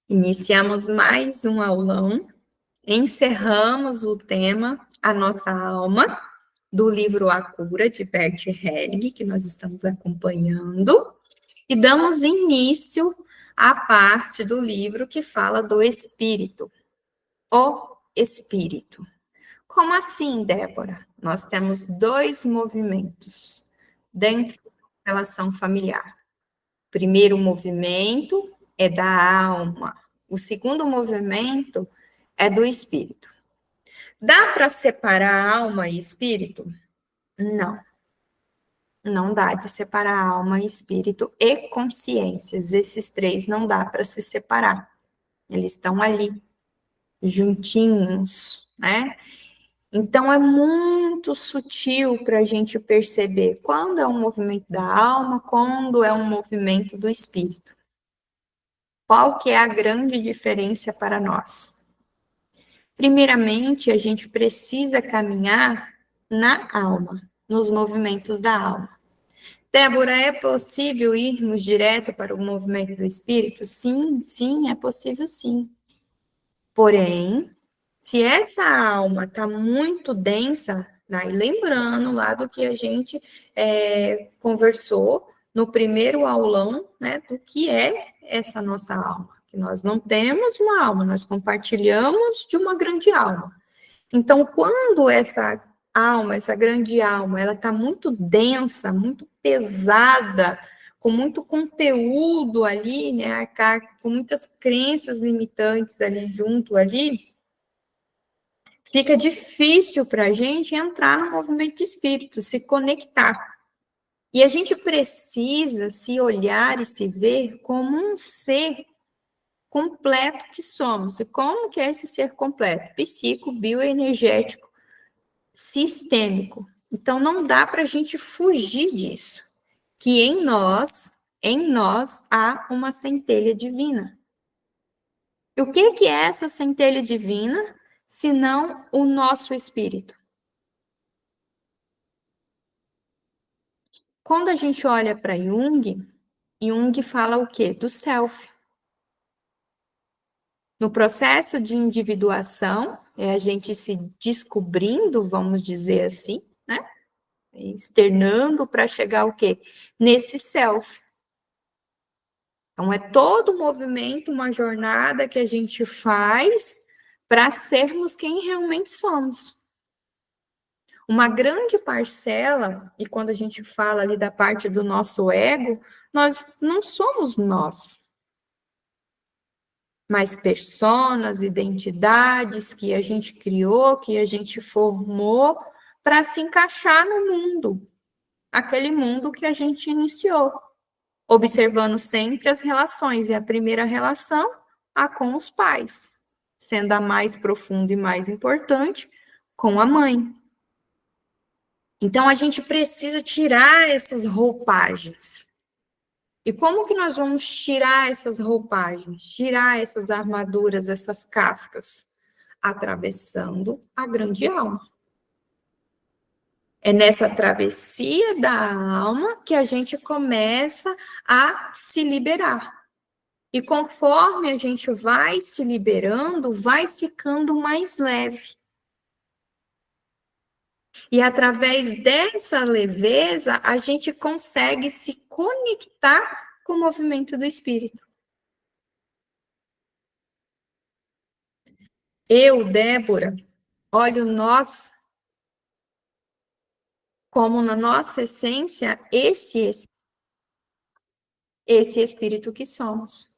Iniciamos mais um aulão, encerramos o tema A Nossa Alma, do livro A Cura, de Bert Helling, que nós estamos acompanhando, e damos início à parte do livro que fala do espírito, o espírito. Como assim, Débora? Nós temos dois movimentos dentro da relação familiar. O primeiro movimento é da alma. O segundo movimento é do espírito. Dá para separar alma e espírito? Não. Não dá de separar alma, espírito e consciências. Esses três não dá para se separar. Eles estão ali, juntinhos, né? Então, é muito sutil para a gente perceber quando é um movimento da alma, quando é um movimento do espírito. Qual que é a grande diferença para nós? Primeiramente, a gente precisa caminhar na alma, nos movimentos da alma. Débora, é possível irmos direto para o movimento do espírito? Sim, sim, é possível sim. Porém, se essa alma está muito densa, né, lembrando lá do que a gente conversou no primeiro aulão, né, do que é essa nossa alma. Que nós não temos uma alma, nós compartilhamos de uma grande alma. Então, quando essa alma, essa grande alma, ela está muito densa, muito pesada, com muito conteúdo ali, né, arcaico, com muitas crenças limitantes ali junto ali, fica difícil para a gente entrar no movimento de espírito, se conectar. E a gente precisa se olhar e se ver como um ser completo que somos. E como que é esse ser completo? Psíquico, bioenergético, sistêmico. Então, não dá para a gente fugir disso. Que em nós há uma centelha divina. E o que é essa centelha divina, senão o nosso espírito? Quando a gente olha para Jung, Jung fala o quê? Do self. No processo de individuação, é a gente se descobrindo, vamos dizer assim, né? Externando para chegar ao quê? Nesse self. Então, é todo um movimento, uma jornada que a gente faz para sermos quem realmente somos. Uma grande parcela, e quando a gente fala ali da parte do nosso ego, nós não somos nós, mas personas, identidades que a gente criou, que a gente formou para se encaixar no mundo, aquele mundo que a gente iniciou, observando sempre as relações, e a primeira relação, a com os pais, sendo a mais profunda e mais importante, com a mãe. Então, a gente precisa tirar essas roupagens. E como que nós vamos tirar essas roupagens, tirar essas armaduras, essas cascas? Atravessando a grande alma. É nessa travessia da alma que a gente começa a se liberar. E conforme a gente vai se liberando, vai ficando mais leve. E através dessa leveza, a gente consegue se conectar com o movimento do espírito. Eu, Débora, olho nós como na nossa essência esse espírito que somos.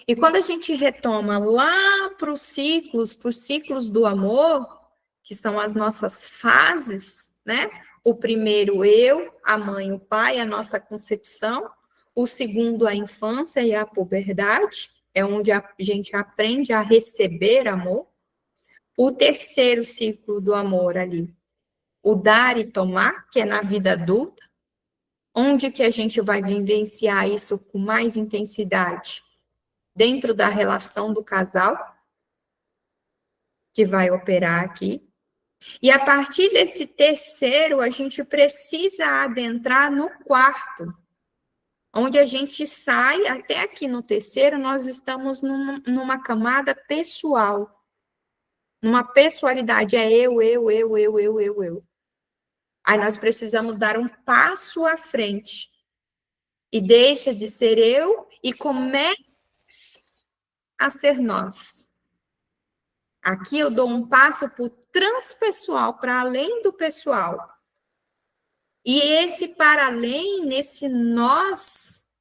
E quando a gente retoma lá para os ciclos do amor, que são as nossas fases, né? O primeiro, eu, a mãe, o pai, a nossa concepção. O segundo, a infância e a puberdade, é onde a gente aprende a receber amor. O terceiro ciclo do amor ali, o dar e tomar, que é na vida adulta, onde que a gente vai vivenciar isso com mais intensidade? Dentro da relação do casal, que vai operar aqui. E a partir desse terceiro, a gente precisa adentrar no quarto, onde a gente sai, até aqui no terceiro, nós estamos numa camada pessoal, numa pessoalidade, é eu. Aí nós precisamos dar um passo à frente, e deixa de ser eu e começa a ser nós. Aqui eu dou um passo para o transpessoal, para além do pessoal. E esse para além, nesse nós,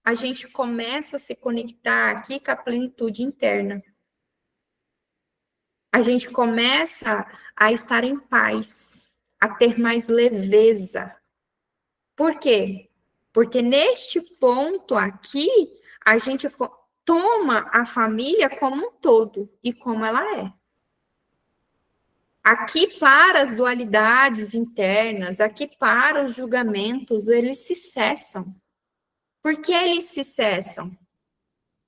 a gente começa a se conectar aqui com a plenitude interna. A gente começa a estar em paz, a ter mais leveza. Por quê? Porque neste ponto aqui, a gente toma a família como um todo e como ela é. Aqui para as dualidades internas, aqui para os julgamentos, eles se cessam. Por que eles se cessam?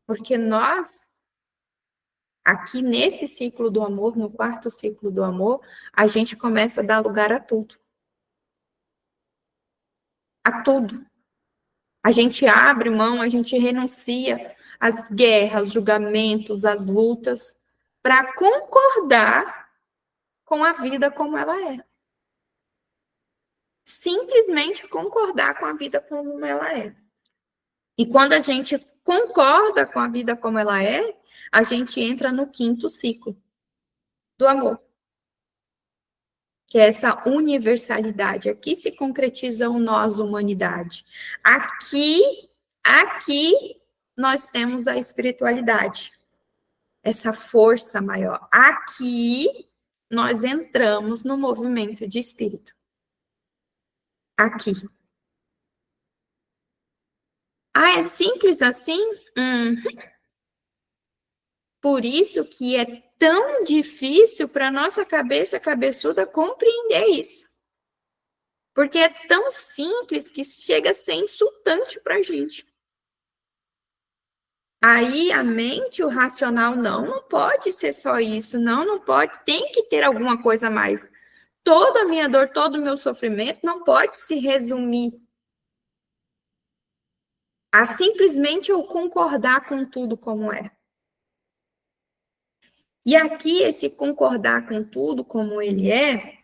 Porque nós, aqui nesse ciclo do amor, no quarto ciclo do amor, a gente começa a dar lugar a tudo. A tudo. A gente abre mão, a gente renuncia às guerras, julgamentos, às lutas, para concordar com a vida como ela é. Simplesmente concordar com a vida como ela é. E quando a gente concorda com a vida como ela é, a gente entra no quinto ciclo do amor, que é essa universalidade. Aqui se concretiza o nós, humanidade. Aqui nós temos a espiritualidade, essa força maior. Aqui nós entramos no movimento de espírito. Aqui. Ah, é simples assim? Por isso que é tão difícil para nossa cabeça cabeçuda compreender isso. Porque é tão simples que chega a ser insultante para a gente. Aí a mente, o racional, não pode ser só isso, não pode, tem que ter alguma coisa a mais. Toda a minha dor, todo o meu sofrimento não pode se resumir a simplesmente eu concordar com tudo como é. E aqui, esse concordar com tudo como ele é,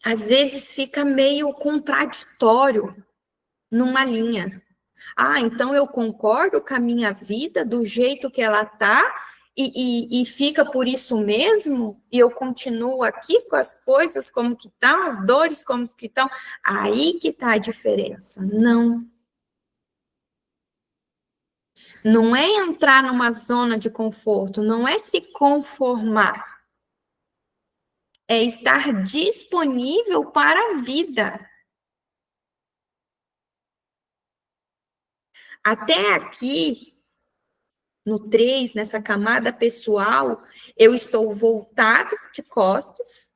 às vezes fica meio contraditório numa linha. Ah, então eu concordo com a minha vida do jeito que ela está e fica por isso mesmo? E eu continuo aqui com as coisas como que estão, as dores como que estão? Aí que está a diferença. Não. Não é entrar numa zona de conforto, não é se conformar. É estar disponível para a vida. Até aqui, no 3, nessa camada pessoal, eu estou voltado de costas,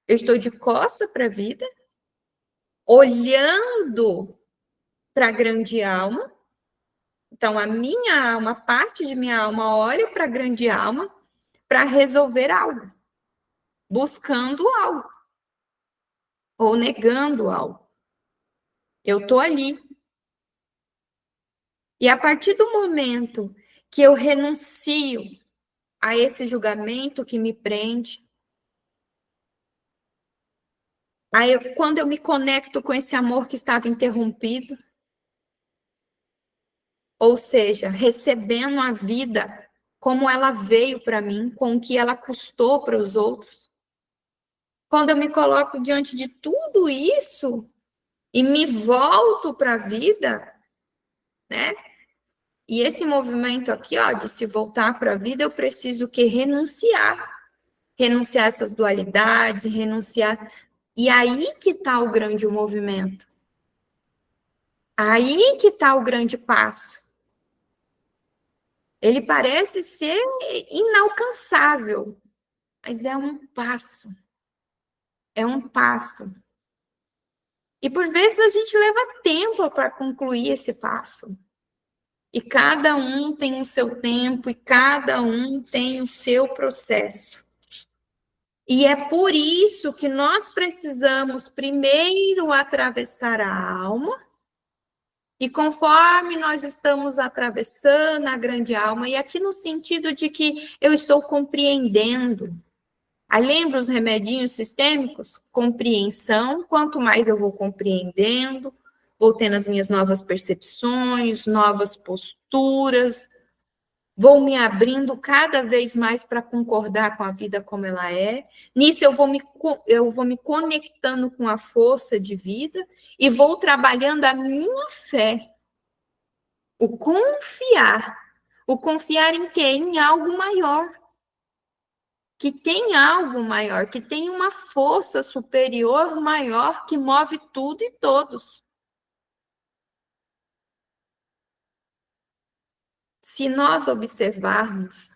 eu estou de costa para a vida, olhando para a grande alma. Então, a minha alma, parte de minha alma, olha para a grande alma para resolver algo, buscando algo, ou negando algo. Eu estou ali. E a partir do momento que eu renuncio a esse julgamento que me prende, aí quando eu me conecto com esse amor que estava interrompido, ou seja, recebendo a vida como ela veio para mim, com o que ela custou para os outros. Quando eu me coloco diante de tudo isso e me volto para a vida, né? E esse movimento aqui, ó, de se voltar para a vida, eu preciso que renunciar. Renunciar a essas dualidades, renunciar. E aí que está o grande movimento. Aí que está o grande passo. Ele parece ser inalcançável, mas é um passo. É um passo. E por vezes a gente leva tempo para concluir esse passo. E cada um tem o seu tempo e cada um tem o seu processo. E é por isso que nós precisamos primeiro atravessar a alma E conforme nós estamos atravessando a grande alma, e aqui no sentido de que eu estou compreendendo. Aí lembra os remedinhos sistêmicos? Compreensão, quanto mais eu vou compreendendo, vou tendo as minhas novas percepções, novas posturas, vou me abrindo cada vez mais para concordar com a vida como ela é. Nisso eu vou me conectando com a força de vida e vou trabalhando a minha fé. O confiar. O confiar em quê? Em algo maior. Que tem algo maior, que tem uma força superior maior que move tudo e todos. Se nós observarmos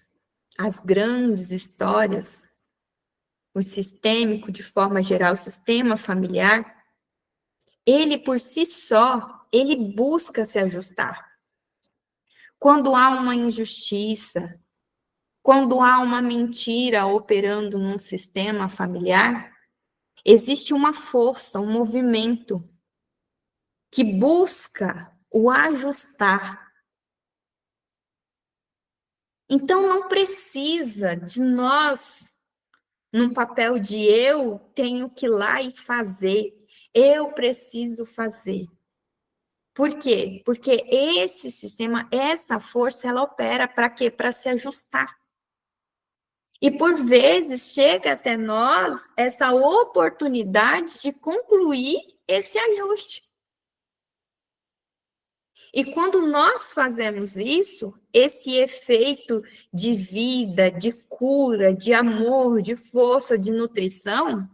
as grandes histórias, o sistêmico, de forma geral, o sistema familiar, ele por si só, ele busca se ajustar. Quando há uma injustiça, quando há uma mentira operando num sistema familiar, existe uma força, um movimento que busca o ajustar. Então, não precisa de nós, num papel de eu tenho que ir lá e fazer, eu preciso fazer. Por quê? Porque esse sistema, essa força, ela opera para quê? Para se ajustar. E por vezes chega até nós essa oportunidade de concluir esse ajuste. E quando nós fazemos isso, esse efeito de vida, de cura, de amor, de força, de nutrição,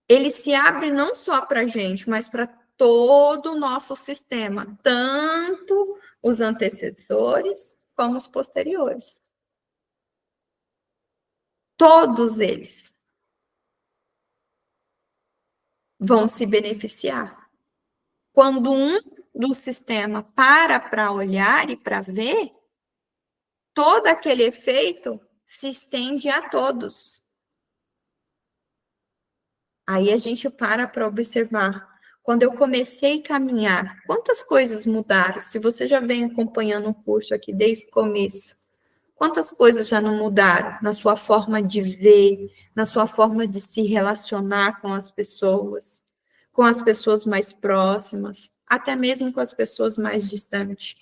ele se abre não só para a gente, mas para todo o nosso sistema, tanto os antecessores como os posteriores. Todos eles vão se beneficiar. Quando um do sistema para olhar e para ver, todo aquele efeito se estende a todos. Aí a gente para observar. Quando eu comecei a caminhar, quantas coisas mudaram? Se você já vem acompanhando o curso aqui desde o começo, quantas coisas já não mudaram na sua forma de ver, na sua forma de se relacionar com as pessoas mais próximas, até mesmo com as pessoas mais distantes?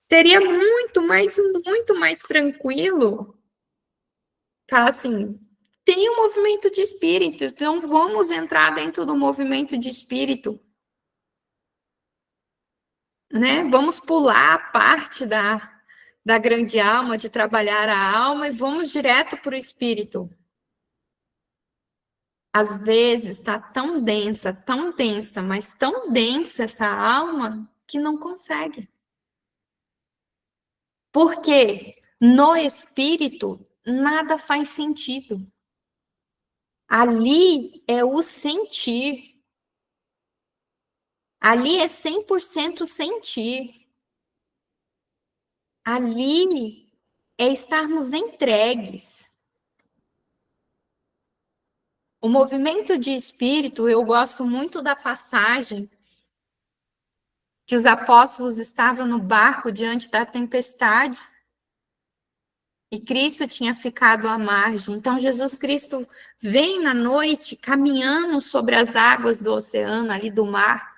Seria muito mais tranquilo falar assim, tem um movimento de espírito, então vamos entrar dentro do movimento de espírito, né? Vamos pular a parte da grande alma, de trabalhar a alma, e vamos direto para o espírito. Às vezes está tão densa, mas tão densa essa alma que não consegue. Porque no espírito nada faz sentido. Ali é o sentir. Ali é 100% sentir. Ali é estarmos entregues. O movimento de espírito, eu gosto muito da passagem que os apóstolos estavam no barco diante da tempestade e Cristo tinha ficado à margem. Então, Jesus Cristo vem na noite caminhando sobre as águas do oceano, ali do mar.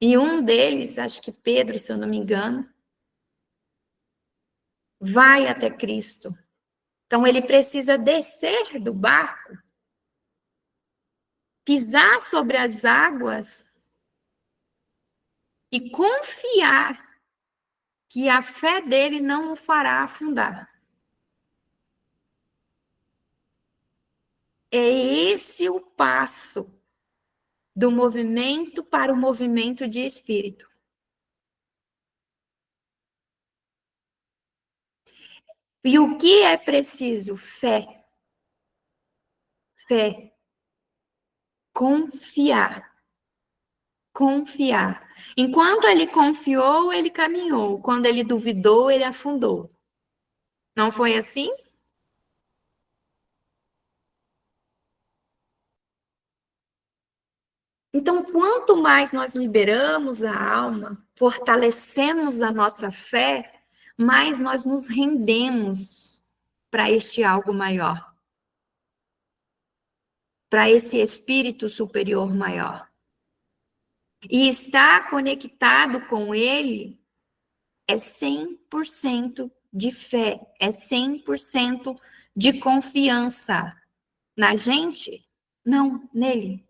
E um deles, acho que Pedro, se eu não me engano, vai até Cristo. Então, ele precisa descer do barco, pisar sobre as águas e confiar que a fé dele não o fará afundar. É esse o passo do movimento para o movimento de espírito. E o que é preciso? Fé. Fé. Confiar. Confiar. Enquanto ele confiou, ele caminhou. Quando ele duvidou, ele afundou. Não foi assim? Então, quanto mais nós liberamos a alma, fortalecemos a nossa fé, mais nós nos rendemos para este algo maior, para esse espírito superior maior. E estar conectado com ele é 100% de fé, é 100% de confiança na gente, não nele.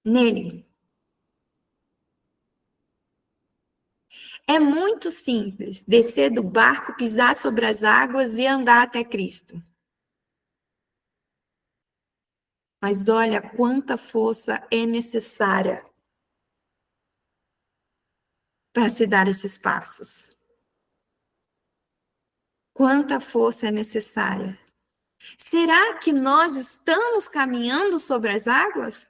Nele. É muito simples descer do barco, pisar sobre as águas e andar até Cristo. Mas olha quanta força é necessária para se dar esses passos. Quanta força é necessária. Será que nós estamos caminhando sobre as águas?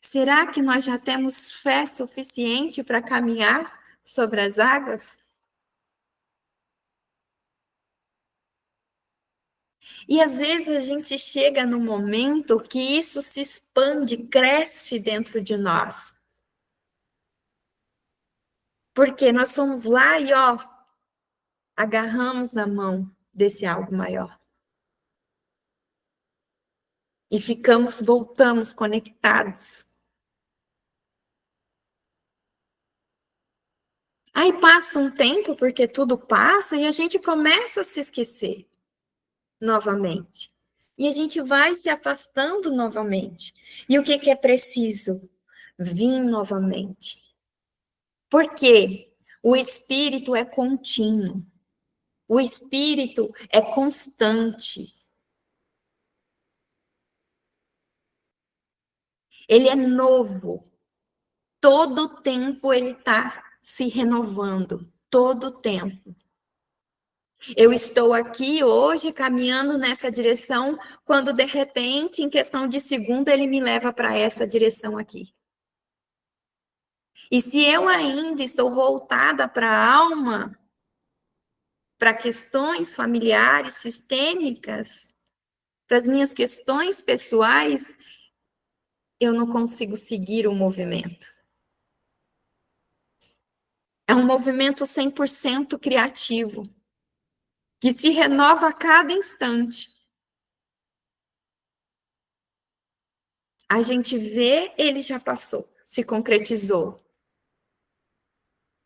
Será que nós já temos fé suficiente para caminhar sobre as águas? E às vezes a gente chega num momento que isso se expande, cresce dentro de nós. Porque nós somos lá e, ó, agarramos na mão desse algo maior. E voltamos conectados. Aí passa um tempo, porque tudo passa, e a gente começa a se esquecer novamente. E a gente vai se afastando novamente. E o que é preciso? Vir novamente. Porque o espírito é contínuo. O espírito é constante. Ele é novo. Todo tempo ele está se renovando. Todo tempo. Eu estou aqui hoje caminhando nessa direção, quando de repente, em questão de segundo, ele me leva para essa direção aqui. E se eu ainda estou voltada para a alma, para questões familiares, sistêmicas, para as minhas questões pessoais, eu não consigo seguir o movimento. É um movimento 100% criativo, que se renova a cada instante. A gente vê, ele já passou, se concretizou.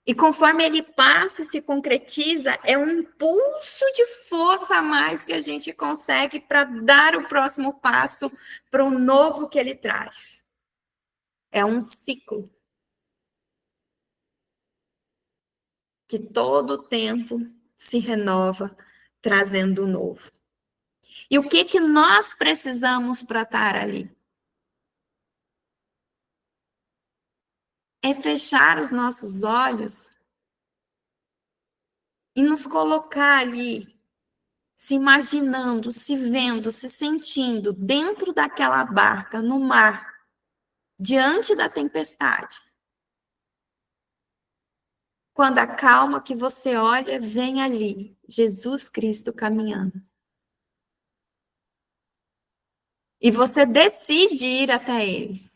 E conforme ele passa e se concretiza, é um impulso de força a mais que a gente consegue para dar o próximo passo para o novo que ele traz. É um ciclo que todo o tempo se renova, trazendo o novo. E o que nós precisamos para estar ali? É fechar os nossos olhos e nos colocar ali, se imaginando, se vendo, se sentindo dentro daquela barca, no mar, diante da tempestade. Quando a calma que você olha, vem ali, Jesus Cristo caminhando. E você decide ir até ele.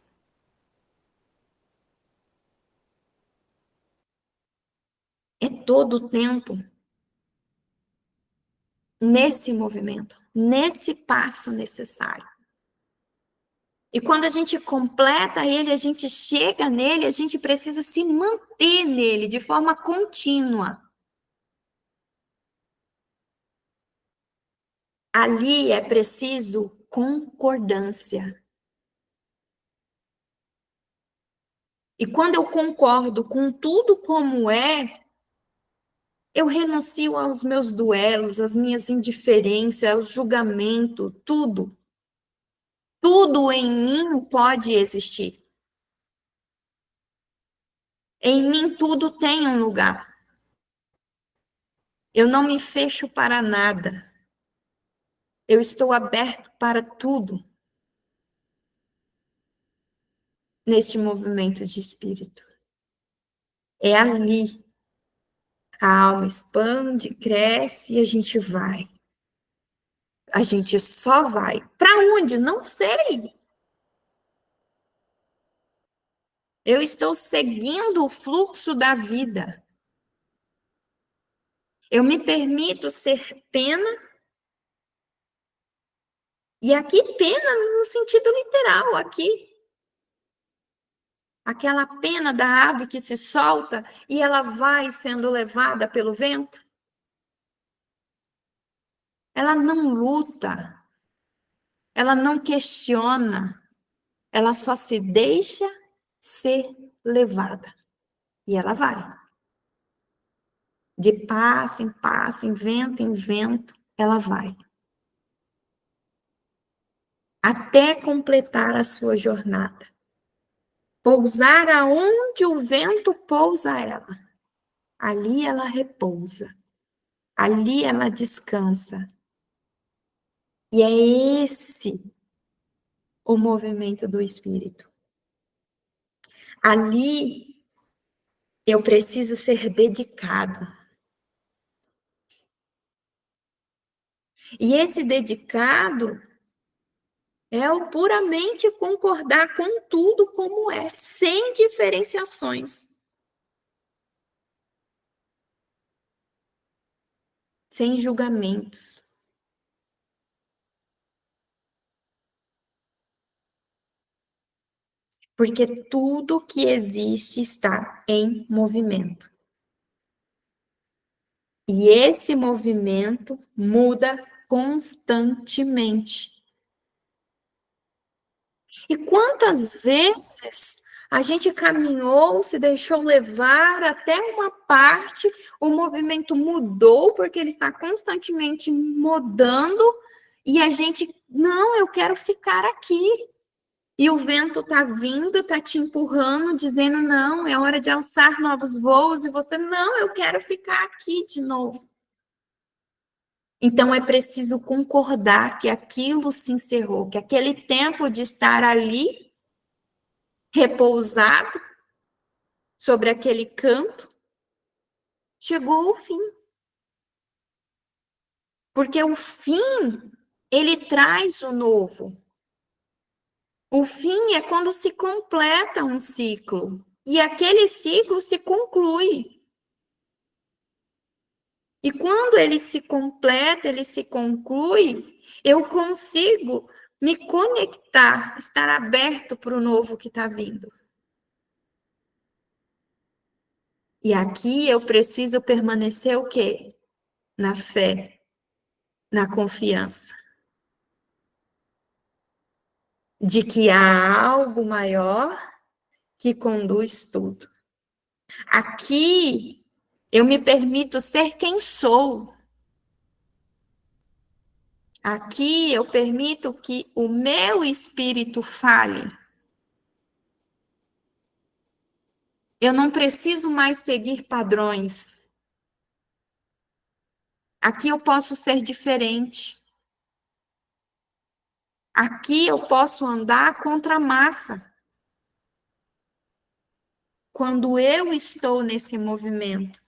É todo o tempo nesse movimento, nesse passo necessário. E quando a gente completa ele, a gente chega nele, a gente precisa se manter nele de forma contínua. Ali é preciso concordância. E quando eu concordo com tudo como é, eu renuncio aos meus duelos, às minhas indiferenças, ao julgamento, tudo. Tudo em mim pode existir. Em mim tudo tem um lugar. Eu não me fecho para nada. Eu estou aberto para tudo neste movimento de espírito. É ali. A alma expande, cresce e a gente vai. A gente só vai. Para onde? Não sei. Eu estou seguindo o fluxo da vida. Eu me permito ser pena, e aqui pena no sentido literal, aqui. Aquela pena da ave que se solta e ela vai sendo levada pelo vento. Ela não luta, ela não questiona, ela só se deixa ser levada. E ela vai. De passo em passo, em vento, ela vai. Até completar a sua jornada. Pousar aonde o vento pousa ela. Ali ela repousa. Ali ela descansa. E é esse o movimento do espírito. Ali eu preciso ser dedicado. E esse dedicado é o puramente concordar com tudo como é, sem diferenciações. Sem julgamentos. Porque tudo que existe está em movimento. E esse movimento muda constantemente. E quantas vezes a gente caminhou, se deixou levar até uma parte, o movimento mudou, porque ele está constantemente mudando, e a gente, não, eu quero ficar aqui. E o vento está vindo, está te empurrando, dizendo, não, é hora de alçar novos voos, e você, não, eu quero ficar aqui de novo. Então, é preciso concordar que aquilo se encerrou, que aquele tempo de estar ali, repousado, sobre aquele canto, chegou ao fim. Porque o fim, ele traz o novo. O fim é quando se completa um ciclo. E aquele ciclo se conclui. E quando ele se completa, ele se conclui, eu consigo me conectar, estar aberto para o novo que está vindo. E aqui eu preciso permanecer o quê? Na fé, na confiança. De que há algo maior que conduz tudo. Aqui eu me permito ser quem sou. Aqui eu permito que o meu espírito fale. Eu não preciso mais seguir padrões. Aqui eu posso ser diferente. Aqui eu posso andar contra a massa. Quando eu estou nesse movimento.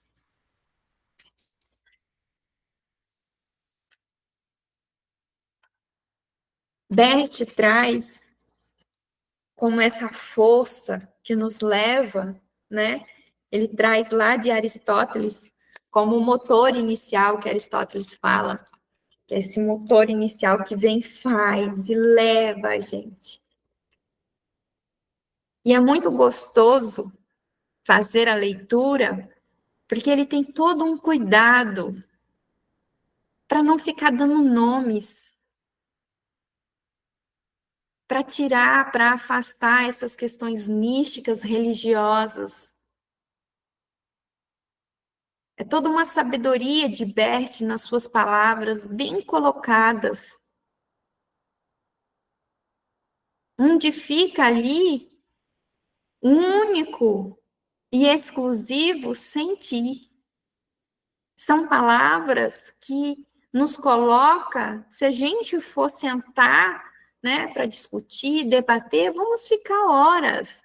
Bert traz como essa força que nos leva, né? Ele traz lá de Aristóteles como o motor inicial que Aristóteles fala, que é esse motor inicial que vem, faz e leva a gente. E é muito gostoso fazer a leitura, porque ele tem todo um cuidado para não ficar dando nomes, para tirar, para afastar essas questões místicas, religiosas. É toda uma sabedoria de Bert nas suas palavras, bem colocadas. Onde fica ali único e exclusivo sentir. São palavras que nos coloca, se a gente for sentar, né, para discutir, debater, vamos ficar horas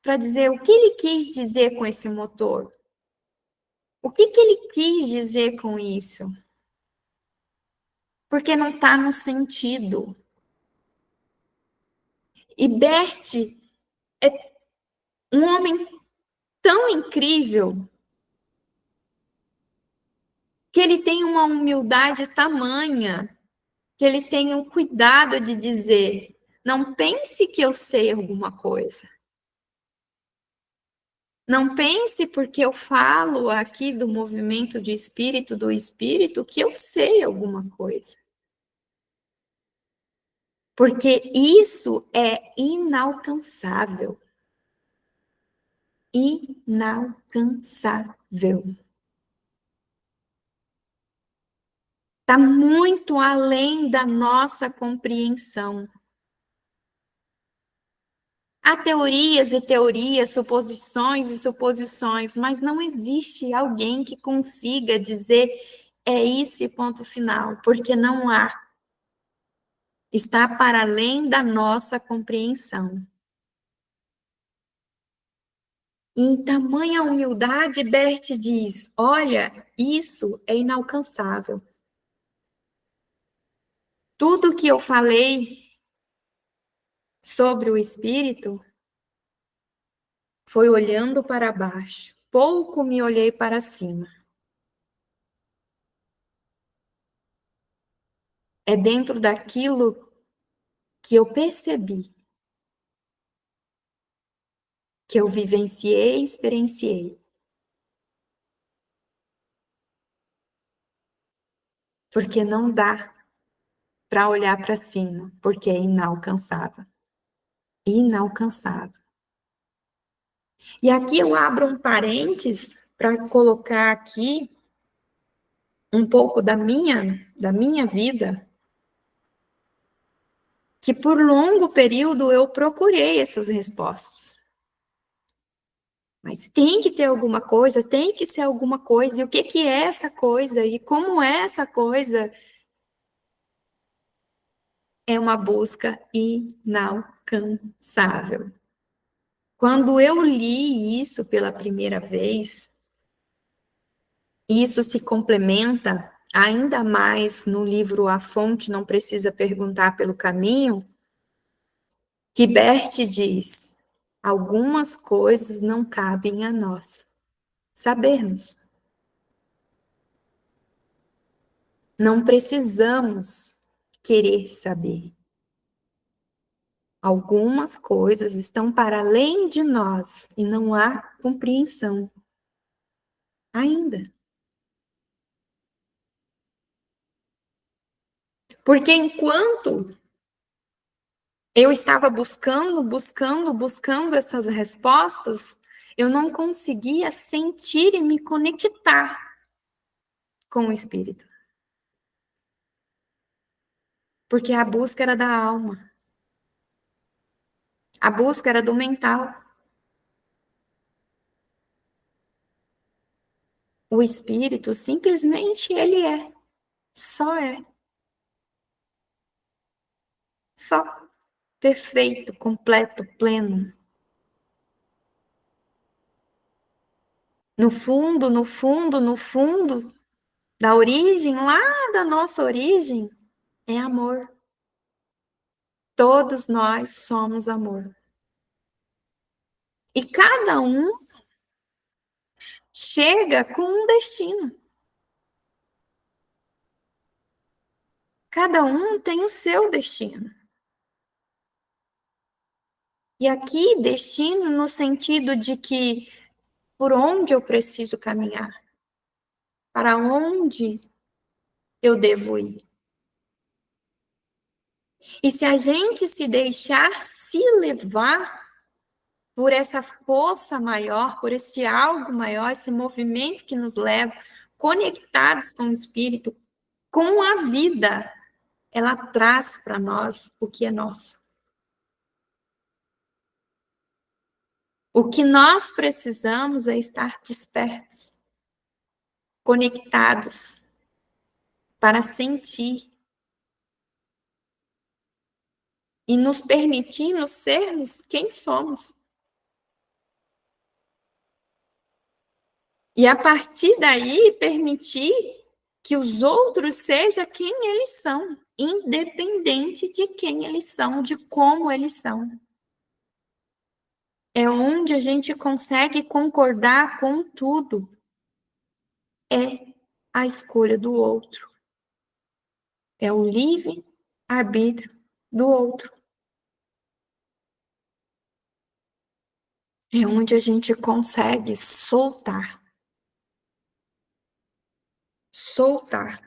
para dizer o que ele quis dizer com esse motor. O que ele quis dizer com isso? porque não está no sentido. E Bert é um homem tão incrível que ele tem uma humildade tamanha, que ele tem um cuidado de dizer: não pense que eu sei alguma coisa. Não pense porque eu falo aqui do movimento de espírito, do espírito, que eu sei alguma coisa. Porque isso é inalcançável. Inalcançável. Está muito além da nossa compreensão. Há teorias e teorias, suposições e suposições, mas não existe alguém que consiga dizer é esse ponto final, porque não há. Está para além da nossa compreensão. E em tamanha humildade, Bert diz: olha, isso é inalcançável. Tudo que eu falei sobre o espírito foi olhando para baixo. Pouco me olhei para cima. É dentro daquilo que eu percebi, que eu vivenciei, experienciei. Porque não dá para olhar para cima, porque é inalcançável. Inalcançável. E aqui eu abro um parênteses para colocar aqui um pouco da minha vida, que por longo período eu procurei essas respostas. Mas tem que ter alguma coisa, tem que ser alguma coisa. E o que que é essa coisa? E como é essa coisa? É uma busca inalcançável. Quando eu li isso pela primeira vez, isso se complementa ainda mais no livro A Fonte Não Precisa Perguntar pelo Caminho, que Bert diz: algumas coisas não cabem a nós sabermos. Não precisamos querer saber. Algumas coisas estão para além de nós e não há compreensão ainda. Porque enquanto eu estava buscando essas respostas, eu não conseguia sentir e me conectar com o espírito. Porque a busca era da alma. A busca era do mental. O espírito simplesmente ele é. Só é. Só. Perfeito, completo, pleno. No fundo, no fundo, no fundo da origem, lá da nossa origem, é amor. Todos nós somos amor. E cada um chega com um destino. Cada um tem o seu destino. E aqui, destino no sentido de que por onde eu preciso caminhar, para onde eu devo ir. E se a gente se deixar se levar por essa força maior, por este algo maior, esse movimento que nos leva conectados com o Espírito, com a vida, ela traz para nós o que é nosso. O que nós precisamos é estar despertos, conectados, para sentir e nos permitindo sermos quem somos. E a partir daí, permitir que os outros sejam quem eles são, independente de quem eles são, de como eles são. É onde a gente consegue concordar com tudo. É a escolha do outro. É o livre-arbítrio do outro. É onde a gente consegue soltar. Soltar.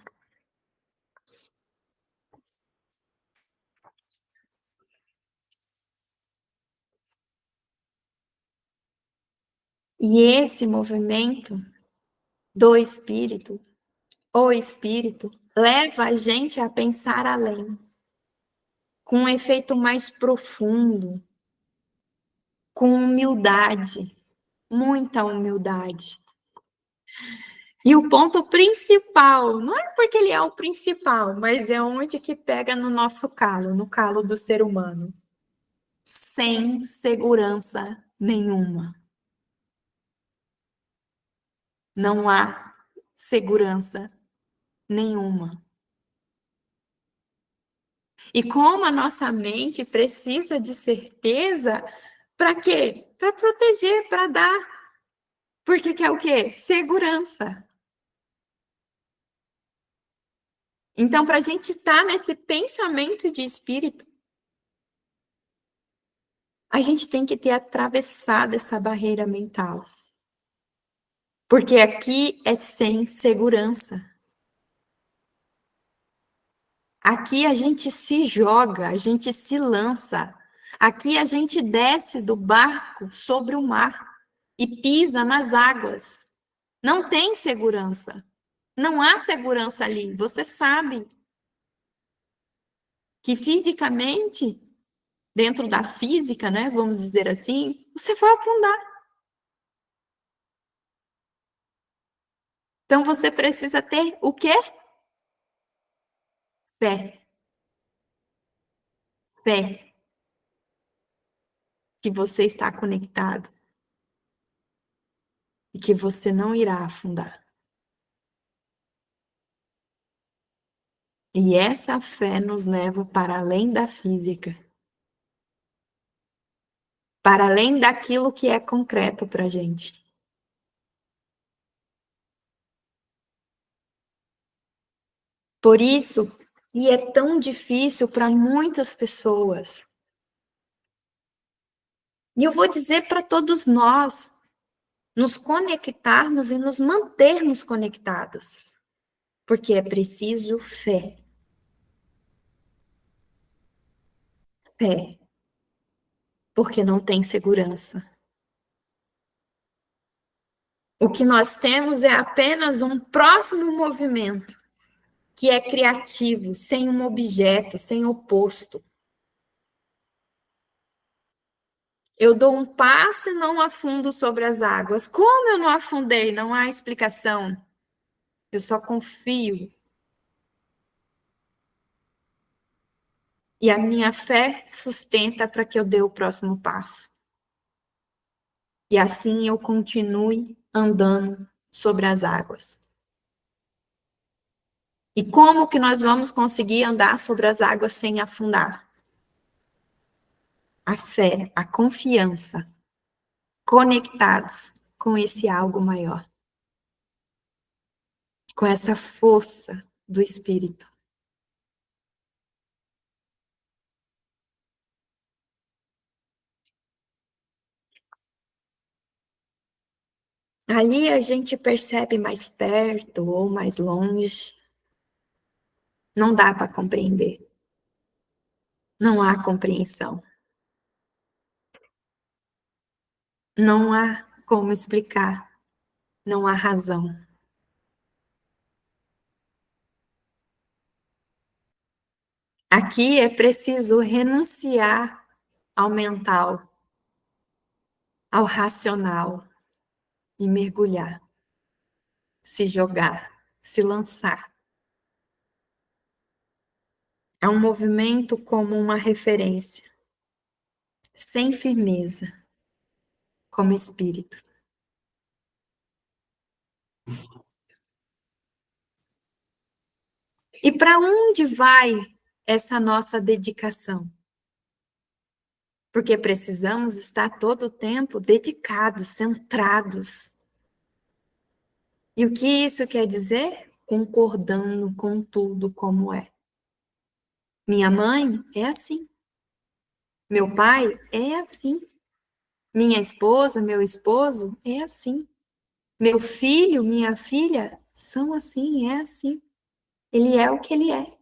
E esse movimento do espírito, o espírito, leva a gente a pensar além, com um efeito mais profundo, com humildade, muita humildade. E o ponto principal, não é porque ele é o principal, mas é onde que pega no nosso calo, no calo do ser humano. Sem segurança nenhuma. Não há segurança nenhuma. E como a nossa mente precisa de certeza, para quê? Para proteger, para dar. Porque quer o quê? Segurança. Então, para a gente estar nesse pensamento de espírito, a gente tem que ter atravessado essa barreira mental. Porque aqui é sem segurança. Aqui a gente se joga, a gente se lança. Aqui a gente desce do barco sobre o mar e pisa nas águas. Não tem segurança. Não há segurança ali. Você sabe que fisicamente, dentro da física, né, vamos dizer assim, você vai afundar. Então você precisa ter o quê? Fé. Fé que você está conectado e que você não irá afundar. E essa fé nos leva para além da física, para além daquilo que é concreto para a gente. Por isso que é tão difícil para muitas pessoas. E eu vou dizer para todos nós, nos conectarmos e nos mantermos conectados, porque é preciso fé. Fé, porque não tem segurança. O que nós temos é apenas um próximo movimento, que é criativo, sem um objeto, sem oposto. Eu dou um passo e não afundo sobre as águas. Como eu não afundei? Não há explicação. Eu só confio. E a minha fé sustenta para que eu dê o próximo passo. E assim eu continue andando sobre as águas. E como que nós vamos conseguir andar sobre as águas sem afundar? A fé, a confiança, conectados com esse algo maior, com essa força do Espírito. Ali a gente percebe mais perto ou mais longe. Não dá para compreender. Não há compreensão. Não há como explicar. Não há razão. Aqui é preciso renunciar ao mental, ao racional e mergulhar, se jogar, se lançar. É um movimento como uma referência, sem firmeza, como espírito. E para onde vai essa nossa dedicação? Porque precisamos estar todo o tempo dedicados, centrados. E o que isso quer dizer? Concordando com tudo como é. Minha mãe é assim. Meu pai é assim. Minha esposa, meu esposo é assim. Meu filho, minha filha são assim, é assim. Ele é o que ele é.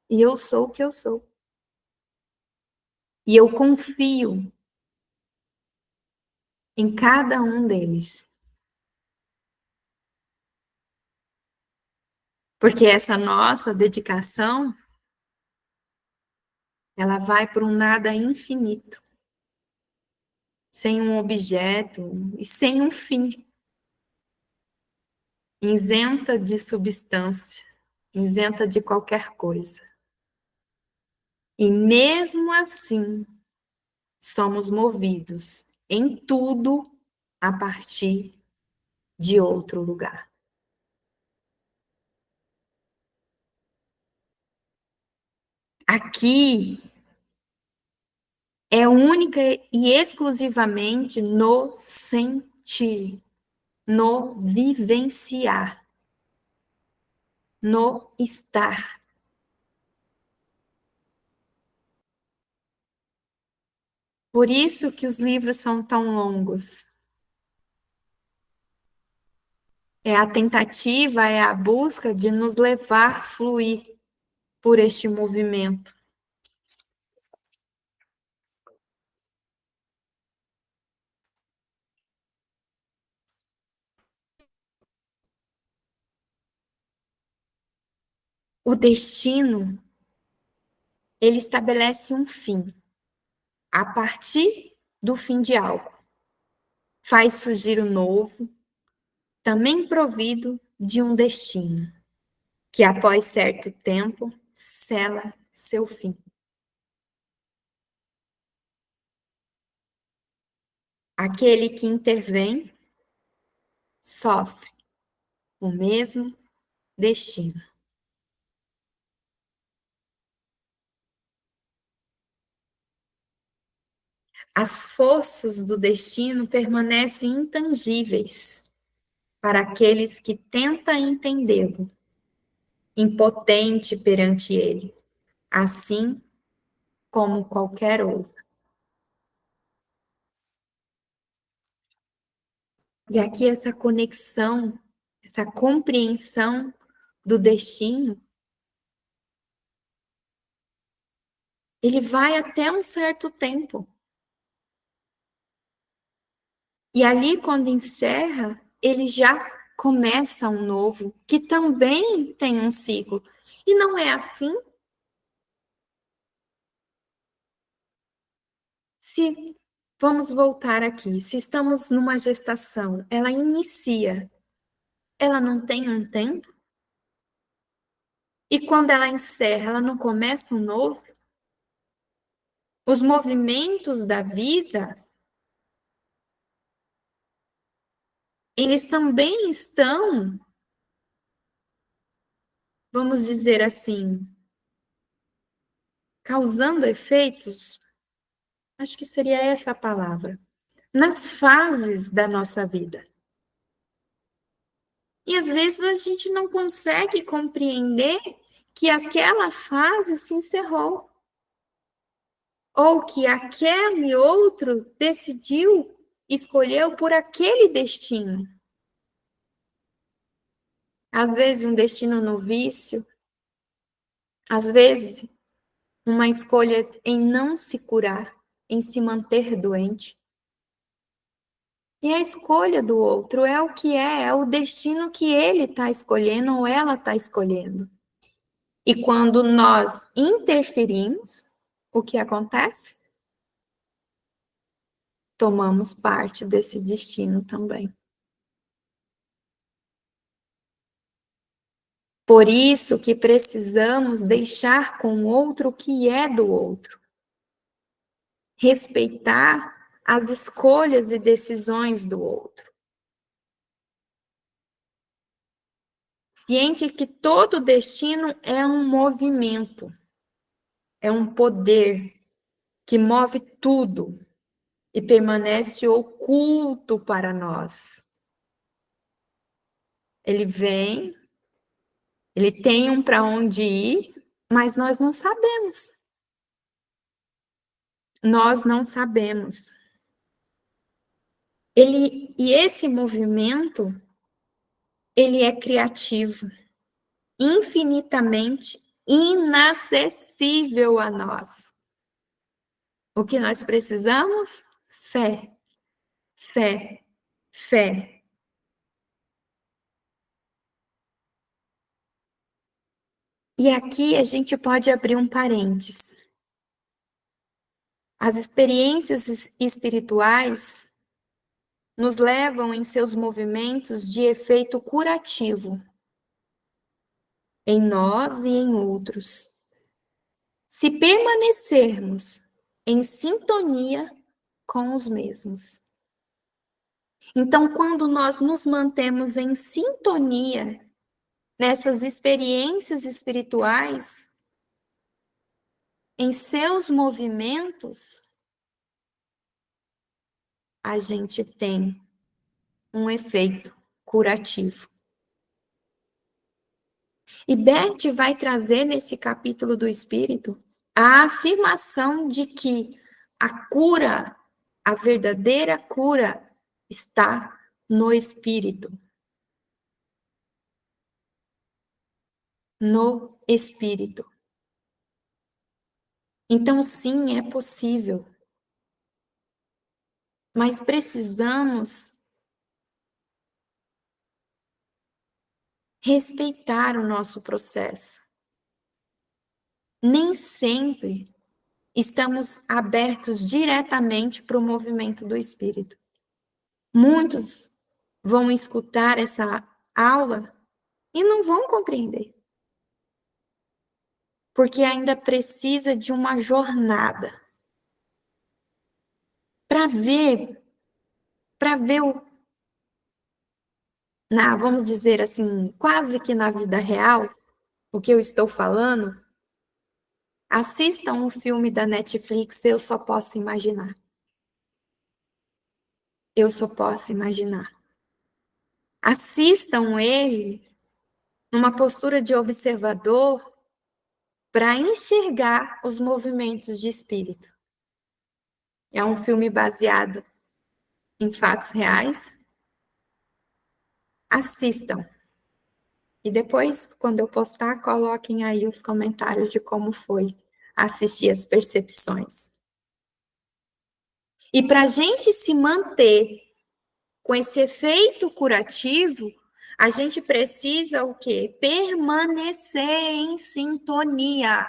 E eu sou o que eu sou. E eu confio em cada um deles. Porque essa nossa dedicação, ela vai para um nada infinito, sem um objeto e sem um fim, isenta de substância, isenta de qualquer coisa. E mesmo assim, somos movidos em tudo a partir de outro lugar. Aqui é única e exclusivamente no sentir, no vivenciar, no estar. Por isso que os livros são tão longos. É a tentativa, é a busca de nos levar a fluir por este movimento. O destino, ele estabelece um fim. A partir do fim de algo, faz surgir o novo, também provido de um destino, que após certo tempo sela seu fim. Aquele que intervém sofre o mesmo destino. As forças do destino permanecem intangíveis para aqueles que tentam entendê-lo, impotente perante ele, assim como qualquer outro. E aqui essa conexão, essa compreensão do destino, ele vai até um certo tempo. E ali, quando encerra, ele já começa um novo, que também tem um ciclo. E não é assim? Se vamos voltar aqui, se estamos numa gestação, ela inicia, ela não tem um tempo? E quando ela encerra, ela não começa um novo? Os movimentos da vida, eles também estão, vamos dizer assim, causando efeitos, acho que seria essa a palavra, nas fases da nossa vida. E às vezes a gente não consegue compreender que aquela fase se encerrou. Ou que aquele outro decidiu, escolheu por aquele destino. Às vezes um destino no vício, às vezes uma escolha em não se curar, em se manter doente. E a escolha do outro é o que é o destino que ele está escolhendo ou ela está escolhendo. E quando nós interferimos, o que acontece? Tomamos parte desse destino também. Por isso que precisamos deixar com o outro o que é do outro. Respeitar as escolhas e decisões do outro. ciente que todo destino é um movimento, é um poder que move tudo e permanece oculto para nós. Ele vem, ele tem um para onde ir, mas nós não sabemos. Nós não sabemos. E esse movimento, ele é criativo, infinitamente inacessível a nós. O que nós precisamos? Fé, fé, fé. E aqui a gente pode abrir um parênteses. As experiências espirituais nos levam em seus movimentos de efeito curativo, em nós e em outros. Se permanecermos em sintonia com os mesmos. Então, quando nós nos mantemos em sintonia nessas experiências espirituais, em seus movimentos, a gente tem um efeito curativo. E Bert vai trazer nesse capítulo do Espírito a afirmação de que a cura, a verdadeira cura, está no Espírito. No Espírito. Então, sim, é possível. Mas precisamos respeitar o nosso processo. Nem sempre estamos abertos diretamente para o movimento do Espírito. Muitos vão escutar essa aula e não vão compreender. Porque ainda precisa de uma jornada para ver vamos dizer assim, quase que na vida real, o que eu estou falando. Assistam um filme da Netflix, Eu Só Posso Imaginar. Eu Só Posso Imaginar. Assistam ele numa postura de observador para enxergar os movimentos de espírito. É um filme baseado em fatos reais. Assistam. E depois, quando eu postar, coloquem aí os comentários de como foi assistir as percepções. E para a gente se manter com esse efeito curativo, a gente precisa o quê? Permanecer em sintonia.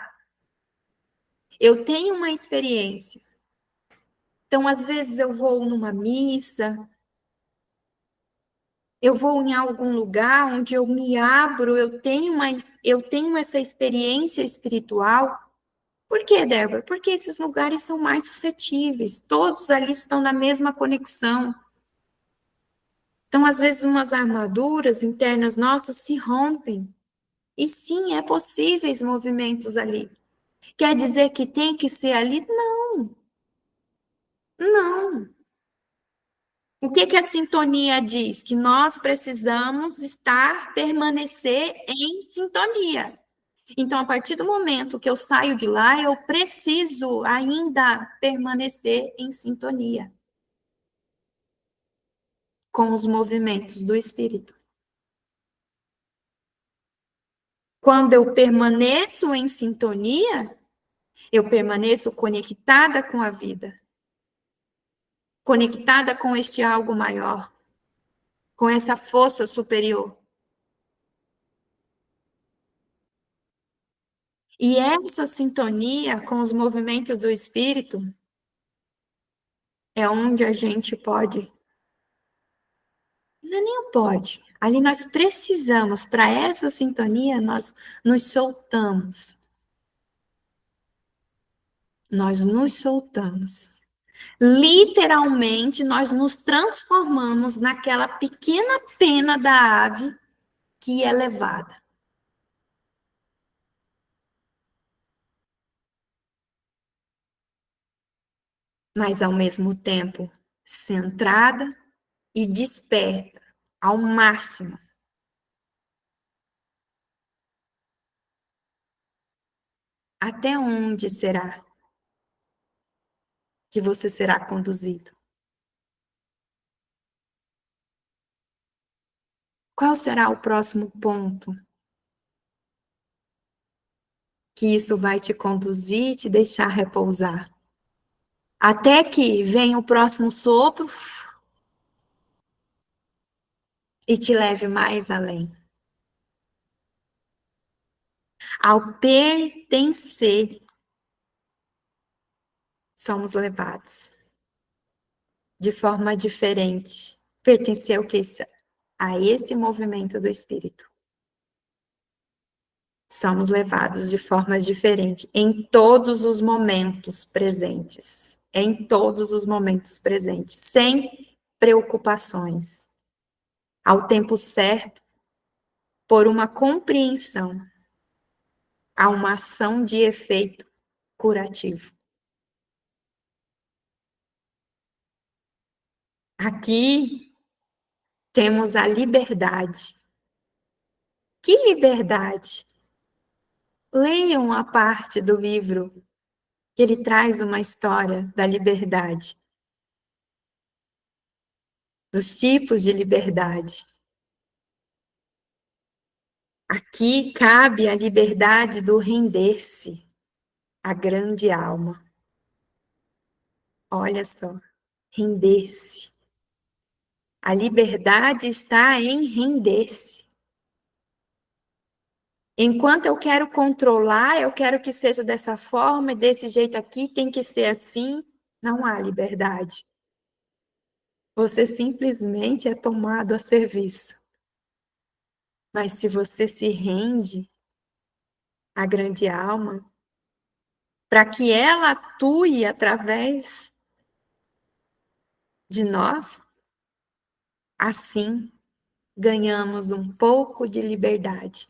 Eu tenho uma experiência. Então, às vezes eu vou numa missa, eu vou em algum lugar onde eu me abro, eu tenho essa experiência espiritual. Por quê, Débora? Porque esses lugares são mais suscetíveis, todos ali estão na mesma conexão. Então, às vezes, umas armaduras internas nossas se rompem. E sim, é possíveis movimentos ali. Quer dizer que tem que ser ali? Não. Não. O que a sintonia diz? Que nós precisamos permanecer em sintonia. Então, a partir do momento que eu saio de lá, eu preciso ainda permanecer em sintonia com os movimentos do espírito. Quando eu permaneço em sintonia, eu permaneço conectada com a vida, conectada com este algo maior, com essa força superior. E essa sintonia com os movimentos do espírito é onde a gente pode. Não é nem pode. Ali nós precisamos, para essa sintonia, nós nos soltamos. Nós nos soltamos. Literalmente, nós nos transformamos naquela pequena pena da ave que elevada. Mas, ao mesmo tempo, centrada e desperta ao máximo. Até onde será que você será conduzido? Qual será o próximo ponto que isso vai te conduzir e te deixar repousar? Até que venha o próximo sopro e te leve mais além. Ao pertencer, somos levados de forma diferente. Pertencer ao que? A esse movimento do espírito. Somos levados de formas diferentes em todos os momentos presentes. Em todos os momentos presentes, sem preocupações. Ao tempo certo, por uma compreensão, a uma ação de efeito curativo. Aqui temos a liberdade. Que liberdade? Leiam a parte do livro que ele traz uma história da liberdade, dos tipos de liberdade. Aqui cabe a liberdade do render-se à grande alma. Olha só, render-se. A liberdade está em render-se. Enquanto eu quero controlar, eu quero que seja dessa forma, e desse jeito aqui, tem que ser assim, não há liberdade. Você simplesmente é tomado a serviço. Mas se você se rende à grande alma, para que ela atue através de nós, assim ganhamos um pouco de liberdade.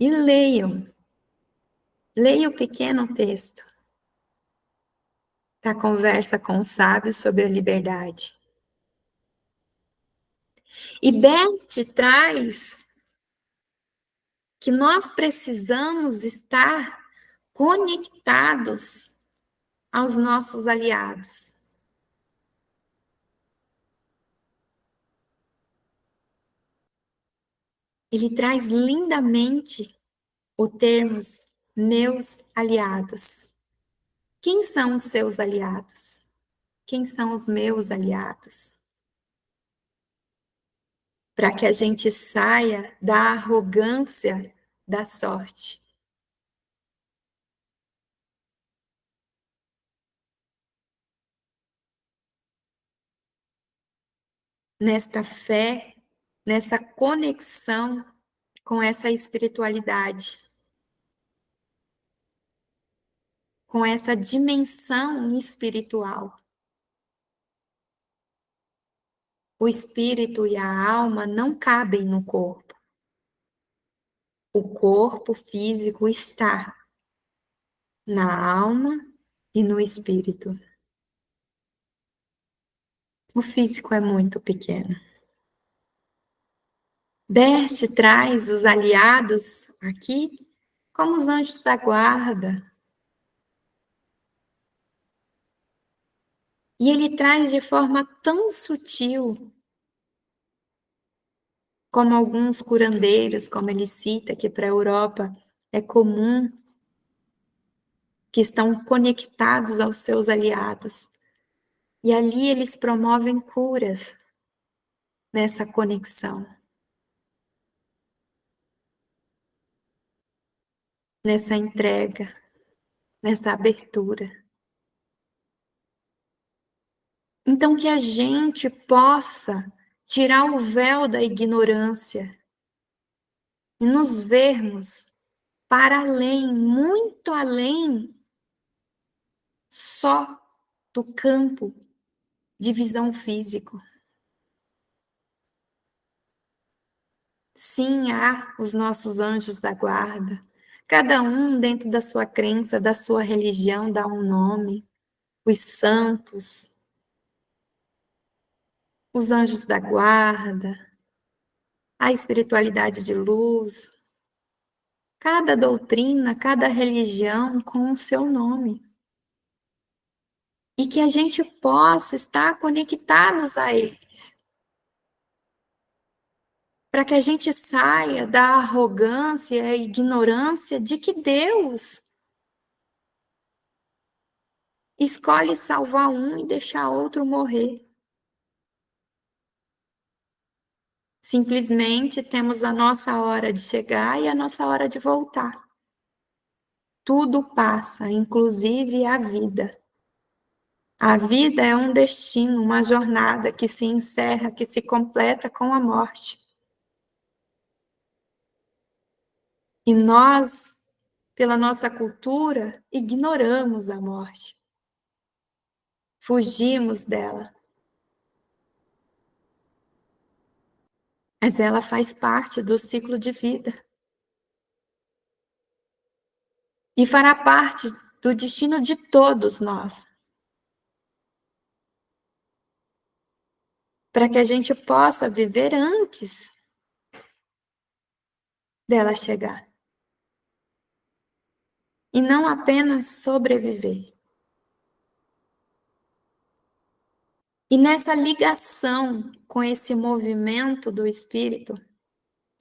E leiam o pequeno texto da conversa com o sábio sobre a liberdade. E Bert traz que nós precisamos estar conectados aos nossos aliados. Ele traz lindamente o termo meus aliados. Quem são os seus aliados? Quem são os meus aliados? Para que a gente saia da arrogância da sorte. Nesta fé, nessa conexão com essa espiritualidade, com essa dimensão espiritual. O espírito e a alma não cabem no corpo. O corpo físico está na alma e no espírito. O físico é muito pequeno. Bert traz os aliados aqui como os anjos da guarda. E ele traz de forma tão sutil, como alguns curandeiros, como ele cita, que para a Europa é comum, que estão conectados aos seus aliados. E ali eles promovem curas nessa conexão, nessa entrega, nessa abertura. Então, que a gente possa tirar o véu da ignorância e nos vermos para além, muito além só do campo de visão físico. Sim, há os nossos anjos da guarda. Cada um dentro da sua crença, da sua religião, dá um nome. Os santos, os anjos da guarda, a espiritualidade de luz. Cada doutrina, cada religião com o seu nome. E que a gente possa estar conectados a ele. Para que a gente saia da arrogância e ignorância de que Deus escolhe salvar um e deixar outro morrer. Simplesmente temos a nossa hora de chegar e a nossa hora de voltar. Tudo passa, inclusive a vida. A vida é um destino, uma jornada que se encerra, que se completa com a morte. E nós, pela nossa cultura, ignoramos a morte. Fugimos dela. Mas ela faz parte do ciclo de vida. E fará parte do destino de todos nós. Para que a gente possa viver antes dela chegar. E não apenas sobreviver. E nessa ligação com esse movimento do Espírito,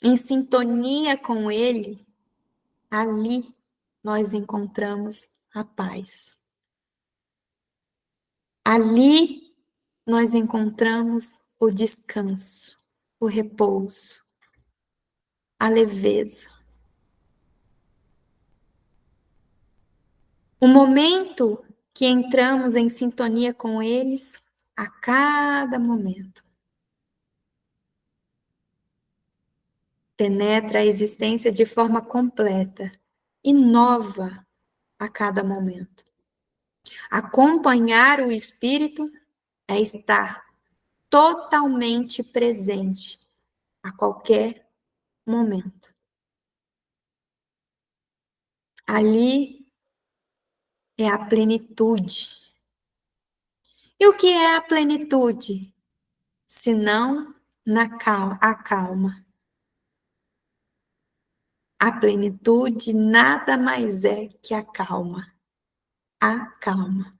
em sintonia com ele, ali nós encontramos a paz. Ali nós encontramos o descanso, o repouso, a leveza. O momento que entramos em sintonia com eles, a cada momento, penetra a existência de forma completa e nova a cada momento. Acompanhar o espírito é estar totalmente presente a qualquer momento. Ali é a plenitude. E o que é a plenitude? Senão a calma. A plenitude nada mais é que a calma. A calma.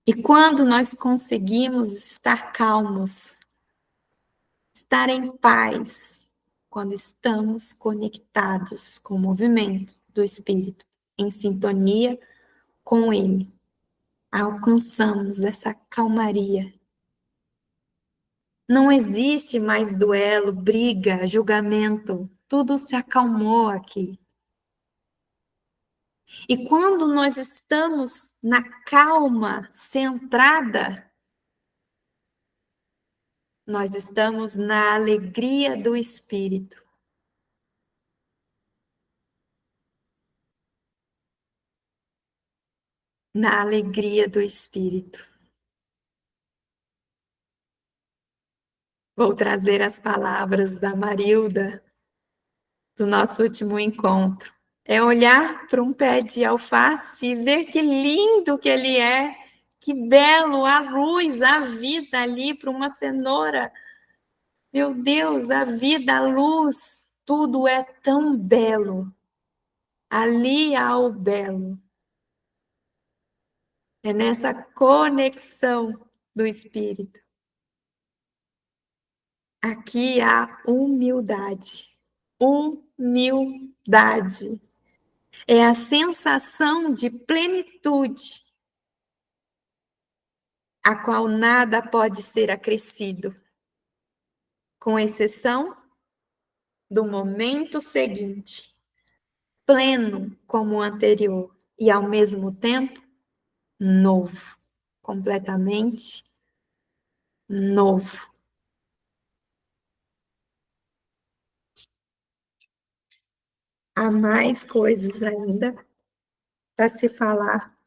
E quando nós conseguimos estar calmos, estar em paz, quando estamos conectados com o movimento do Espírito, em sintonia com ele, alcançamos essa calmaria. Não existe mais duelo, briga, julgamento, tudo se acalmou aqui. E quando nós estamos na calma centrada, nós estamos na alegria do Espírito. Na alegria do Espírito. Vou trazer as palavras da Marilda, do nosso último encontro. É olhar para um pé de alface e ver que lindo que ele é, que belo, a luz, a vida ali para uma cenoura. Meu Deus, a vida, a luz, tudo é tão belo. Ali há o belo. É nessa conexão do Espírito. Aqui há humildade. Humildade. É a sensação de plenitude, a qual nada pode ser acrescido, com exceção do momento seguinte, pleno como o anterior e ao mesmo tempo novo, completamente novo. Há mais coisas ainda para se falar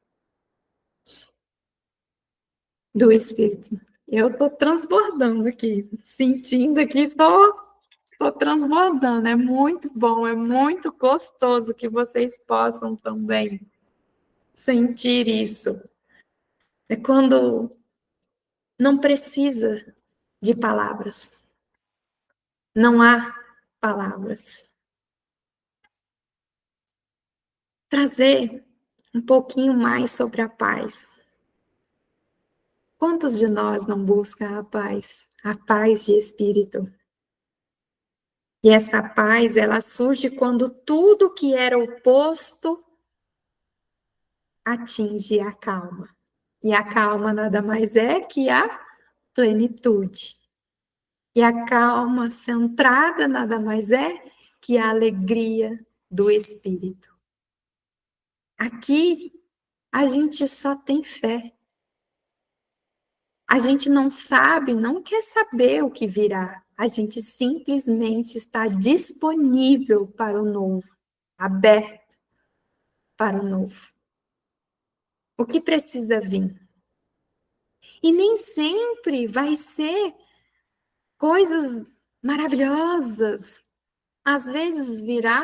do Espírito. Eu estou transbordando aqui, sentindo aqui, estou transbordando. É muito bom, é muito gostoso que vocês possam também sentir isso. É quando não precisa de palavras. Não há palavras. Trazer um pouquinho mais sobre a paz. Quantos de nós não buscam a paz de espírito? E essa paz, ela surge quando tudo que era oposto atinge a calma. E a calma nada mais é que a plenitude. E a calma centrada nada mais é que a alegria do espírito. Aqui a gente só tem fé. A gente não sabe, não quer saber o que virá. A gente simplesmente está disponível para o novo, aberto para o novo. O que precisa vir? E nem sempre vai ser coisas maravilhosas. Às vezes virá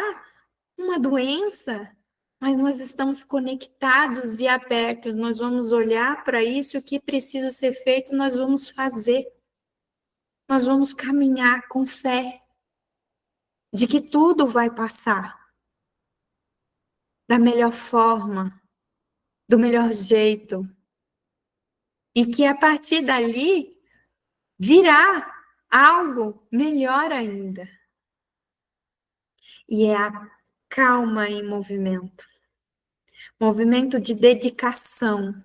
uma doença, mas nós estamos conectados e abertos. Nós vamos olhar para isso, o que precisa ser feito, nós vamos fazer. Nós vamos caminhar com fé de que tudo vai passar da melhor forma, do melhor jeito. E que a partir dali virá algo melhor ainda. E é a calma em movimento. Movimento de dedicação.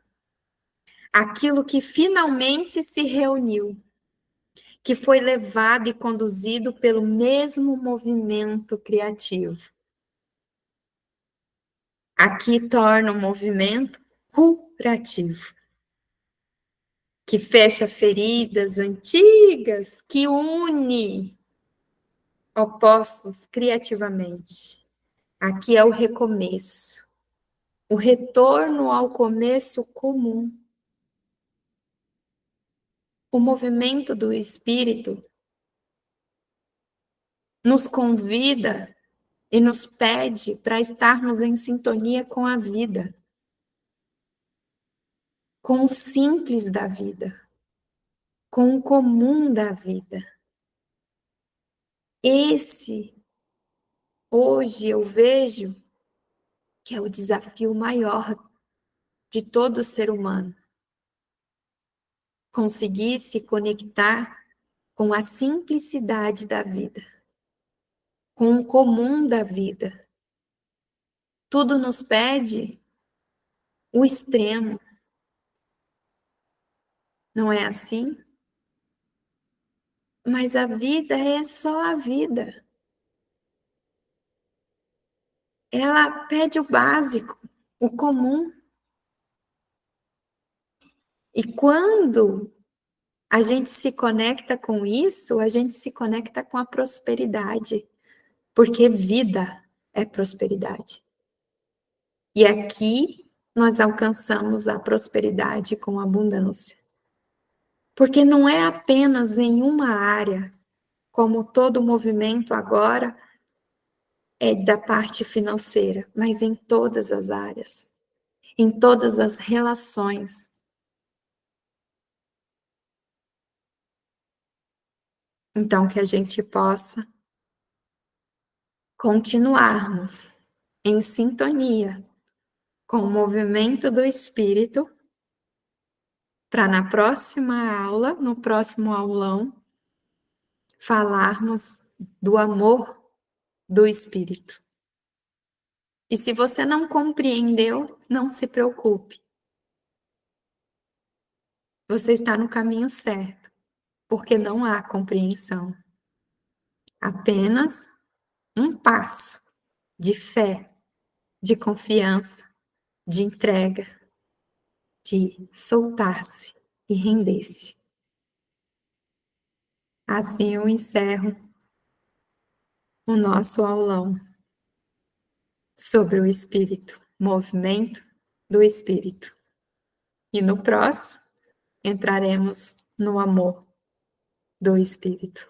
Aquilo que finalmente se reuniu, que foi levado e conduzido pelo mesmo movimento criativo. Aqui torna o movimento curativo, que fecha feridas antigas, que une opostos criativamente. Aqui é o recomeço, o retorno ao começo comum. O movimento do espírito nos convida e nos pede para estarmos em sintonia com a vida, com o simples da vida, com o comum da vida. Esse, hoje, eu vejo que é o desafio maior de todo ser humano. Conseguir se conectar com a simplicidade da vida, com o comum da vida. Tudo nos pede o extremo. Não é assim? Mas a vida é só a vida. Ela pede o básico, o comum. E quando a gente se conecta com isso, a gente se conecta com a prosperidade, porque vida é prosperidade. E aqui nós alcançamos a prosperidade com abundância. Porque não é apenas em uma área, como todo movimento agora é da parte financeira, mas em todas as áreas, em todas as relações. Então, que a gente possa continuarmos em sintonia com o movimento do espírito, para na próxima aula, no próximo aulão, falarmos do amor do espírito. E se você não compreendeu, não se preocupe. Você está no caminho certo, porque não há compreensão. Apenas um passo de fé, de confiança, de entrega, de soltar-se e render-se. Assim eu encerro o nosso aulão sobre o espírito, movimento do espírito. E no próximo entraremos no amor do Espírito.